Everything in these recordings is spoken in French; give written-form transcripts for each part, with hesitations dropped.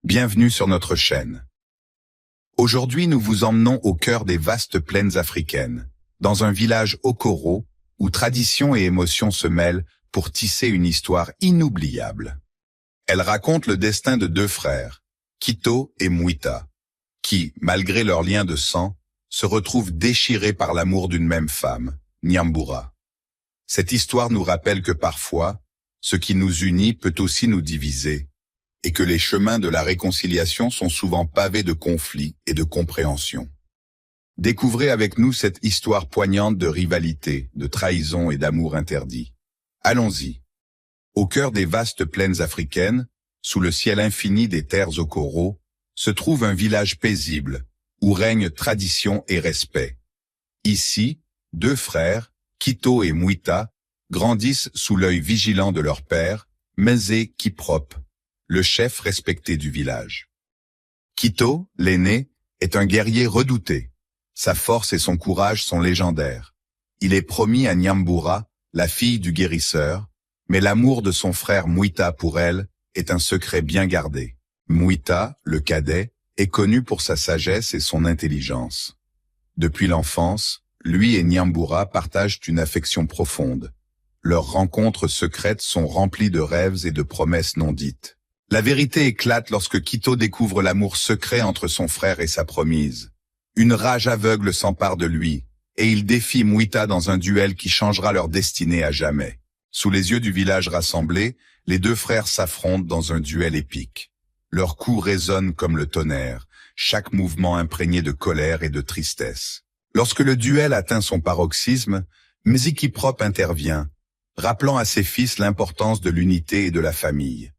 Bienvenue sur notre chaîne. Aujourd'hui, nous vous emmenons au cœur des vastes plaines africaines, dans un village Okoro, où tradition et émotion se mêlent pour tisser une histoire inoubliable. Elle raconte le destin de deux frères, Kito et Mwita, qui, malgré leur lien de sang, se retrouvent déchirés par l'amour d'une même femme, Nyambura. Cette histoire nous rappelle que parfois, ce qui nous unit peut aussi nous diviser, et que les chemins de la réconciliation sont souvent pavés de conflits et de compréhension. Découvrez avec nous cette histoire poignante de rivalité, de trahison et d'amour interdit. Allons-y. Au cœur des vastes plaines africaines, sous le ciel infini des terres Okoro, se trouve un village paisible, où règne tradition et respect. Ici, deux frères, Kito et Mwita, grandissent sous l'œil vigilant de leur père, Mzee Kiprop, le chef respecté du village. Kito, l'aîné, est un guerrier redouté. Sa force et son courage sont légendaires. Il est promis à Nyambura, la fille du guérisseur, mais l'amour de son frère Mwita pour elle est un secret bien gardé. Mwita, le cadet, est connu pour sa sagesse et son intelligence. Depuis l'enfance, lui et Nyambura partagent une affection profonde. Leurs rencontres secrètes sont remplies de rêves et de promesses non dites. La vérité éclate lorsque Kito découvre l'amour secret entre son frère et sa promise. Une rage aveugle s'empare de lui, et il défie Mwita dans un duel qui changera leur destinée à jamais. Sous les yeux du village rassemblé, les deux frères s'affrontent dans un duel épique. Leurs coups résonnent comme le tonnerre, chaque mouvement imprégné de colère et de tristesse. Lorsque le duel atteint son paroxysme, Mzee Kiprop intervient, rappelant à ses fils l'importance de l'unité et de la famille.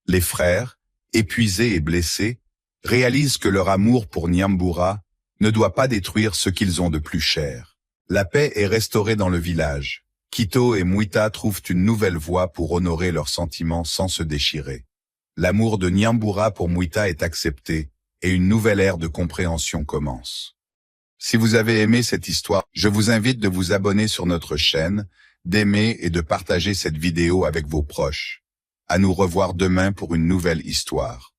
Les frères, épuisés et blessés, réalisent que leur amour pour Nyambura ne doit pas détruire ce qu'ils ont de plus cher. La paix est restaurée dans le village. Kito et Mwita trouvent une nouvelle voie pour honorer leurs sentiments sans se déchirer. L'amour de Nyambura pour Mwita est accepté et une nouvelle ère de compréhension commence. Si vous avez aimé cette histoire, je vous invite de vous abonner sur notre chaîne, d'aimer et de partager cette vidéo avec vos proches. À nous revoir demain pour une nouvelle histoire.